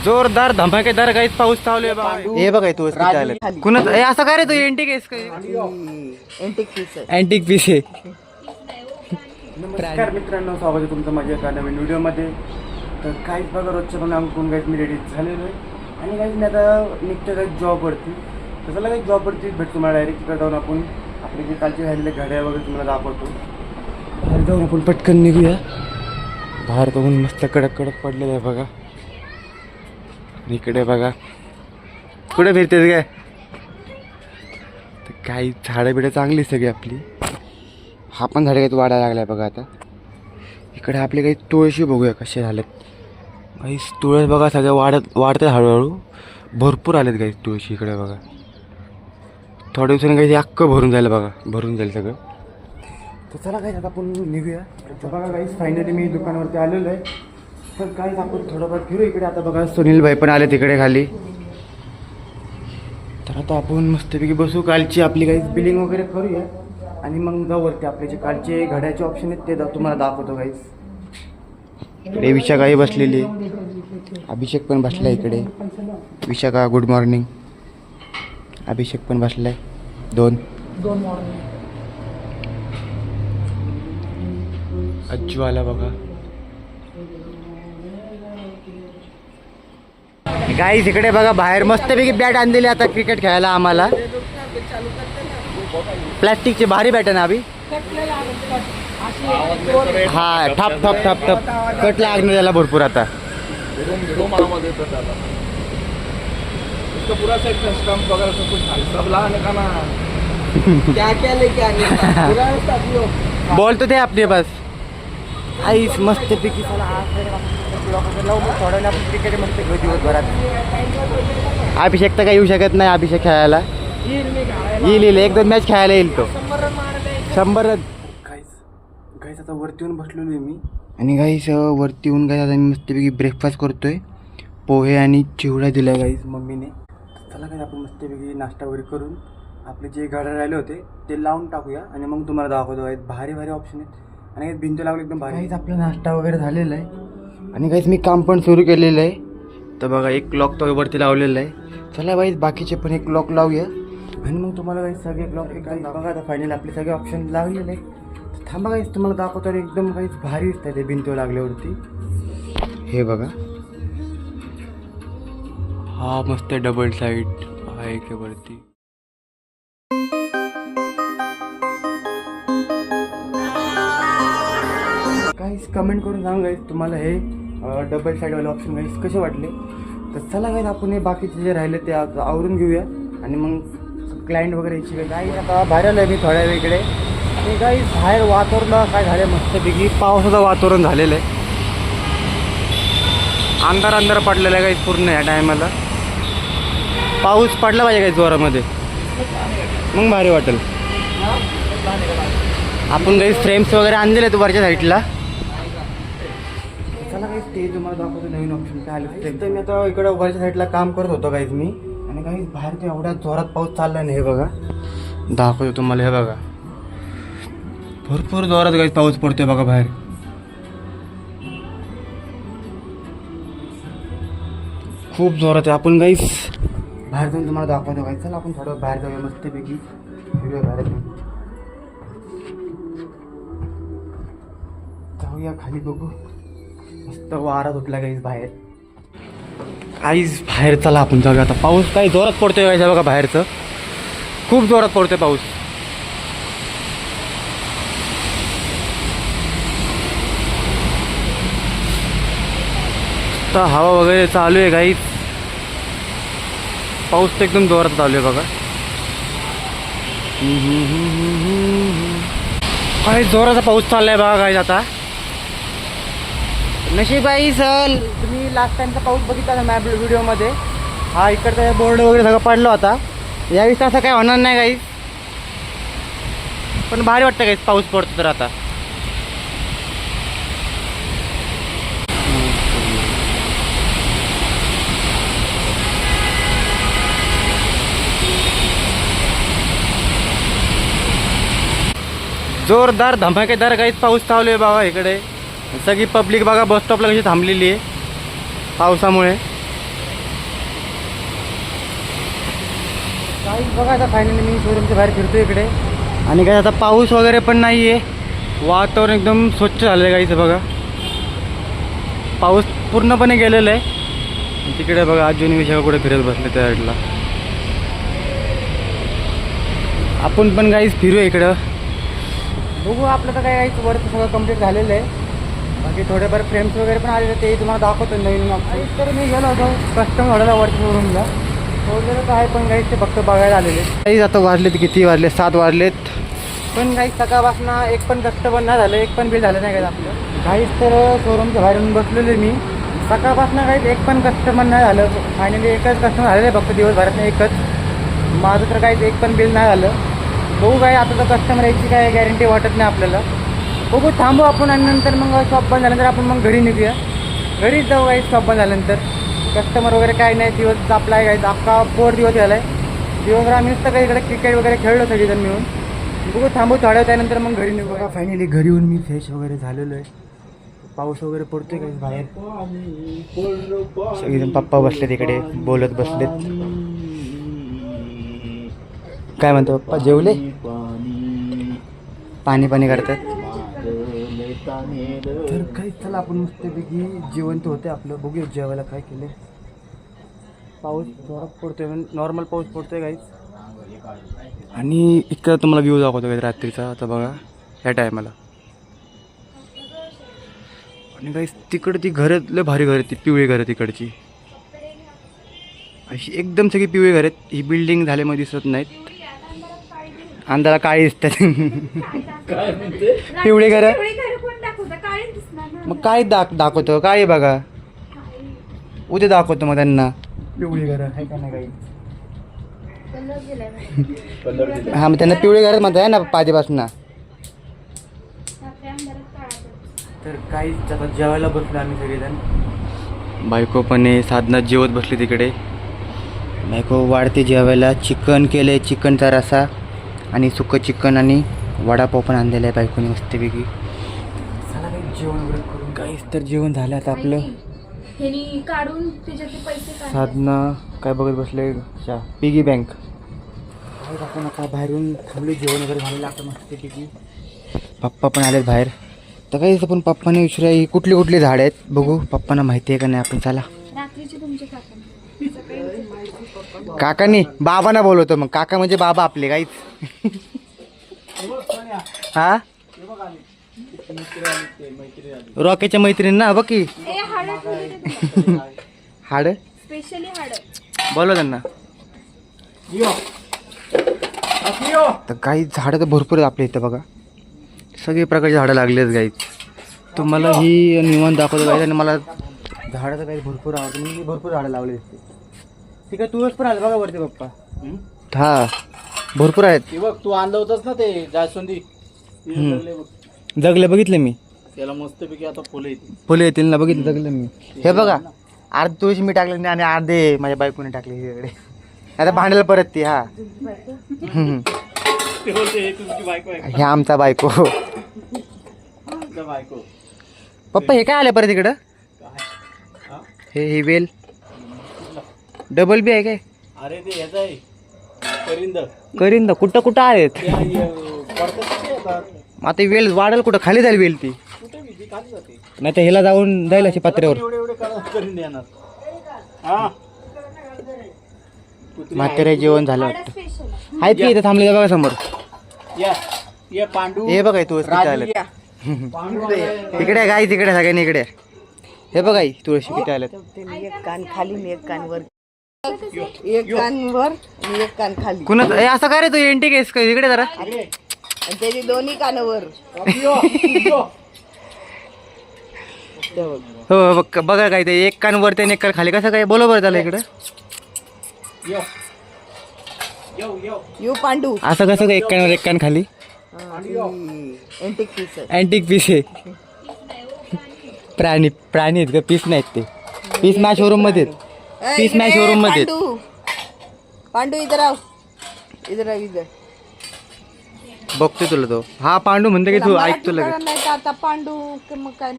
जोरदार धमाकेदार गाईच पाऊस चालू आहे बघा. हे बघा तू कुणा असं काय रे तू एंटिक आहेस काय? अँटिक पीस आहे. नमस्कार मित्रांनो, स्वागत आहे तुमचं माझ्या एका नवीन व्हिडिओमध्ये. तर काहीच बघा रोजच्या पण आमकडून काहीच मी रेडी झालेलो आहे आणि काहीच मी आता निघतो काही जॉबवरती. तसं काही जॉबवरती भेटतो मला डायरेक्ट. तिकडे जाऊन आपण आपले जे कालचे राहिलेले घड्या वगैरे तुम्हाला दाखवतो. बाहेर जाऊन आपण पटकन निघूया. बाहेर बघून मस्त कडक कडक पडलेलं आहे बघा. इकडे बघा कुठे फिरतेस काय? तर काही झाडं बिडं चांगली सगळी आपली. हा पण झाडं काही वाढायला लागलाय बघा. आता इकडे आपले काही तुळशी बघूया कसे झालेत. काही तुळस बघा सगळ्या वाढतात हळूहळू. भरपूर आलेत काही तुळशी इकडे बघा. थोड्या दिवसांनी काही अख्खं भरून जाईल बघा. भरून जाईल सगळं. तर चला काही आता आपण निघूया. तर बघा काही फायनली मी दुकानावरती आलेलो आहे. तर काहीच आपण थोडंफार फिरू इकडे. आता बघा सुनील भाई पण आले तिकडे खाली. तर आता आपण मस्तपैकी बसू. कालची आपली काही बिलिंग वगैरे करूया आणि मग जाऊ वरती. आपले जे कालचे घड्याचे ऑप्शन आहेत ते तुम्हाला दाखवतो काहीच. इकडे विशाखाही बसलेली आहे. अभिषेक पण बसला इकडे. Vishakha good morning. अभिषेक पण बसलाय. दोन अज्जू आला बघा. गाईस इकडे बघा बाहेर मस्तपैकी बॅट आणलेली आता क्रिकेट खेळायला आम्हाला. प्लॅस्टिकची भारी बॅट आहे ना अभि. हा ठप ठप ठप ठप कट लागणार त्याला भरपूर आता. बॉल तो दे आपले बस. आईस मस्त पैकी थोड्या आपण क्रिकेट मस्त घेऊ दिवसभरात. अभिषेक तर काही येऊ शकत नाही. अभिषेक खेळायला येईल. एक दोन मॅच खेळायला येईल तो. 100 रन. गाईस आता वरती येऊन बसलेलो आहे मी. आणि गाईस वरती येऊन गाईस आता मी मस्तपैकी ब्रेकफास्ट करतोय. पोहे आणि चिवडा दिला गाईस मम्मीने. चला गाईस आपण मस्तपैकी नाश्ता वगैरे करून आपले जे घड्याळ राहिले होते ते लावून टाकूया आणि मग तुम्हाला दाखवतो गाईस. भारी भारी ऑप्शन आहेत आणि भिंत लावली एकदम भारी. गाईस आपला नाश्ता वगैरे झालेला आहे आणि गाईस मी काम पण सुरू केलेलं आहे. तर बघा एक क्लॉक तो वरती लावलेला आहे. चला गाईस बाकीचे पण एक क्लॉक लावूया आणि मग तुम्हाला गाईस सगळे क्लॉक एक बघा. आता फायनल आपले सगळे ऑप्शन लागलेले आहे. थांबा गाईस तुम्हाला दाखवतो. एकदम गाईस भारी दिसत आहे ते भिंतीवर लागल्यावरती. हे बघा हा मस्त डबल साईड आहे की वरती. गाईस कमेंट करून सांगा गाईस तुम्हाला हे डबल साईडवाले ऑप्शन गाईस कसे वाटले. तर चला गाईस आपण हे बाकीचे जे राहिले ते आवरून घेऊया आणि मग क्लायंट वगैरे यायची. गाईस आता बाहेर आलो आहे मी थोड्या वेळ इकडे. आणि गाईस बाहेर वातावरण काय झालं मस्तपैकी पावसाचं वातावरण झालेलं आहे. अंधार अंधार पडलेला आहे गाईस पूर्ण. या टायमाला पाऊस पडला पाहिजे काही जोरामध्ये मग भारी वाटेल. आपण काही फ्रेम्स वगैरे आणलेले आहेत वरच्या साईडला. चला काही ते तुम्हाला दाखवतो नवीन ऑप्शन काय आलं. तर मी आता इकडं वरच्या साईडला काम करत होतो काहीच मी. आणि काही बाहेर ते एवढ्या जोरात पाऊस चालला नाही. हे बघा दाखवतो तुम्हाला. हे बघा भरपूर जोरात काही पाऊस पडतोय बघा बाहेर. खूप जोरात आहे. आपण काहीच बाहेर जाऊन तुम्हाला दाखवतो काय. चला आपण थोडं बाहेर जाऊया मस्तपैकी. फिरूया बाहेर जाऊया खाली बघू. मस्त वारा सुटला काहीच बाहेर. काहीच बाहेर चला आपण जाऊया आता. पाऊस काही जोरात पडतोय काहीच बघा बाहेरचं. खूप जोरात पडतोय पाऊस. तर हवा वगैरे चालू आहे काहीच. पाऊस तर एकदम जोरात चालू आहे बघा. काही जोराचा पाऊस चाललाय बघा काही. आता नशीब आहे सर तुम्ही लास्ट टाइमचा पाऊस बघितला ना मॅप व्हिडिओमध्ये. हा इकडचा बोर्ड वगैरे सगळं पडलं होता. यावेळी असं काय होणार नाही काही. पण भारी वाटतं काही पाऊस पडतो तर. आता जोरदार धमाकेदार काहीच पाऊस चालू आहे बाबा इकडे. सगळी पब्लिक बघा बस स्टॉपला कशी थांबलेली आहे पावसामुळे. काही बघा आता फायनली मी शोरूमच्या बाहेर फिरतो इकडे आणि काय आता पाऊस वगैरे पण नाही आहे, वातावरण एकदम स्वच्छ झालं आहे काहीच बघा. पाऊस पूर्णपणे गेलेला आहे. तिकडे बघा अजून विषय कुठे फिरत बसले त्या साईडला. आपण पण काहीच फिरूया इकडं, बघू. आपलं तर काय काहीच वरचं सगळं कंप्लीट झालेलं आहे. बाकी थोडेफार फ्रेम्स वगैरे पण आलेले ते तुम्हाला दाखवतो नवीन. तर मी गेलो होतो कस्टम झालेला वरच्या शोरूमला, शोधलेलं तर आहे पण काहीच ते फक्त बघायला आलेले. काहीच आता वाजलेत, किती वाजले, 7 वाजलेत, पण काही सकाळपासून एक पण कस्टमर नाही झालं, एक पण बिल झालं नाही काय आपलं. काहीच तर शोरूमच्या बाहेर येऊन बसलेले मी सकाळपासून, काहीच एक पण कस्टमर नाही झालं. फायनली एकच कस्टमर झालेलं आहे फक्त दिवसभरात, एकच. माझं तर काहीच एक पण बिल नाही झालं. बघू काय आता तर कस्टमर यायची काय गॅरंटी वाटत नाही आपल्याला. बघू, थांबू आपण आणि नंतर मग शॉप बंद झाल्यानंतर आपण मग घरी निघूया. घरीच जाऊ काही शॉप बंद झाल्यानंतर. कस्टमर वगैरे काही नाही, दिवस आपला आहे काही अख्खा 4 दिवस झाला आहे. दिवसभर आम्ही नुसतं काही इकडे क्रिकेट वगैरे खेळलो सगळीजण मिळून. बघू, थांबू थोड्या वेळ, त्यानंतर मग घरी निघू. बघा फायनली घरी येऊन मी फ्रेश वगैरे झालेलो आहे. पाऊस वगैरे पडतोय काही बाहेर. सगळेजण पप्पा बसले तिकडे बोलत बसलेत. काय म्हणतो पप्पा, जेवले? पाणी पाणी करतात. तर काही चला आपण मस्तपैकी जेवण तर होते आपलं. बघूया जेवायला काय केलं. पाऊस जोरात पडतोय, नॉर्मल पाऊस पडतोय काहीच. आणि इतका तुम्हाला व्ह्यू दाखवतो काही रात्रीचा. आता बघा ह्या टायमाला. आणि काही तिकडं ती घरं लय भारी घर आहेत, ती पिवळी घरं तिकडची अशी एकदम सगळी पिवळी घर आहेत. ही बिल्डिंग झाल्यामध्ये दिसत नाहीत, अंधारा काळी दिसतात. पिवळी घर मग काय दाखवतो काय बघा, उद्या दाखवतो मग त्यांना पिवळी घर आहे का नाही काही. हा मग त्यांना पिवळी घरात म्हणताय ना आधीपासून. तर काहीच आता जेवायला बसलो आम्ही सगळेजण. बायको पण आहे, साधना जेवत बसली तिकडे. बायको वाढते जेवायला. चिकन केलं आहे, चिकनचा रसा आणि सुकं चिकन आणि वडापाव पण आणलेला आहे बायकोने मस्तपैकी. चला काही जेवण वगैरे करून. काहीच तर जेवण झालं आता आपलं. साधना काय बघत बसले, पिगी बँक. आपण आता बाहेरून थांबलो, जेवण वगैरे झालेलं आता मस्तपैकी. पप्पा पण आलेत बाहेर. तर काहीच आपण पप्पाने विचारूया ही कुठली कुठली झाडं आहेत, बघू पप्पांना माहिती आहे का नाही. आपण चला. काकानी बाबांना बोलवतो मग. काका म्हणजे बाबा आपले काहीच. हा रॉकेच्या मैत्रीण ना बघ की. हाड बोलव त्यांना. तर काही झाडं तर भरपूर आहेत आपल्या इथं बघा. सगळे प्रकारची झाडं लागली आहेत गाईत. तुम्हाला ही निवांत दाखवतो गाईत. आणि मला झाडं तर काही भरपूर आवडतं. मी भरपूर झाडं लावली असते. ठीक आहे, तुळस पण आलं बघा वरती पप्पा. हा भरपूर आहेत. बघ तू आणलं होतंस ना ते जास्वंदी, जगले बघितले मी. त्याला मस्तपैकी आता फुलं येतील. फुले येतील ना, बघितलं जगलं मी. हे बघा अर्धी तुळशी मी टाकले आणि अर्धे माझ्या बायकोने टाकले इकडे. आता भांडायला परत ती. हा हे आमचा बायको. पप्पा हे काय आलं परत इकडं. हे वेल डबल बी आहे काय. अरे ते ह्याचं आहे करिंद. करीन दा कुठं कुठं आहेत. आता वेल वाढेल कुठं, खाली जाईल वेल ती. नाही तर ह्याला जाऊन जाईल अशी पात्र्यावर. म्हातारे जेवण झालं वाटतं. आहेत की इथं थांबले बघा समोर. पांडू हे बघा तुळस किती आलं. तिकडे काय तिकडे सगळ्यांनी इकडे. हे बघा तुळशी किती आलं. एक कान खाली एक कान वर. एक कान वर आणि एक कान खाली. कुणा असं काय रे तू एंटी केस काय इकडे जरा. आणि त्याची दोन्ही कान वर. हो बघा काय ते एक कान वरती आणि एक कान खाली. कसं काय बोलो बरं झालं इकडं. यू पांडू. असं कसं काय एक कान वर एक कान खाली. Antique piece. अँटिक पीस आहे. प्राणी आहेत का, पीस नाहीत ते. पीस मॅच शोरूम मध्ये. पीस मॅच शोरूम मध्ये. पांडू इधर आओ. इधर आओ इधर. बघतोय तुला तो. हा पांडू म्हणतो की तू ऐकतो लगेच. नाही आता पांडू मग काय.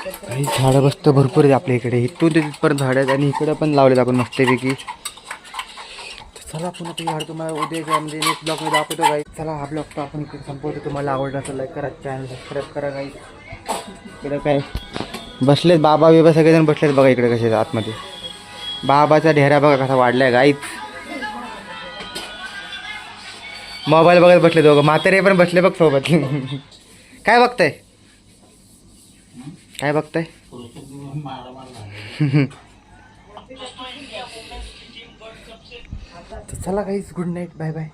काही झाडं बसत भरपूर आहेत आपल्या इकडे. इथून ते तिथपर्यंत झाडं आहेत आणि इकडं पण लावलेत आपण मस्तपैकी. चला पुन्हा तुम्ही तुम्हाला उद्याच्या म्हणजे नेक्स्ट ब्लॉगमध्ये दाखवतो गाई. चला हा ब्लॉग तर आपण इकडे संपवतो. तुम्हाला आवडला तर लाईक करा, चॅनल सबस्क्राईब करा गाई. इकडे काय बसलेत बाबा बिबा सगळेजण बसलेत बघा इकडे कसे आतमध्ये. बाबाचा ढेरा बघा कसा वाढलाय गाईत. मोबाईल बघत बसले दोघं. म्हातारे पण बसले बघ सोबत. काय बघताय काय बघताय. तर चला guys good night bye bye.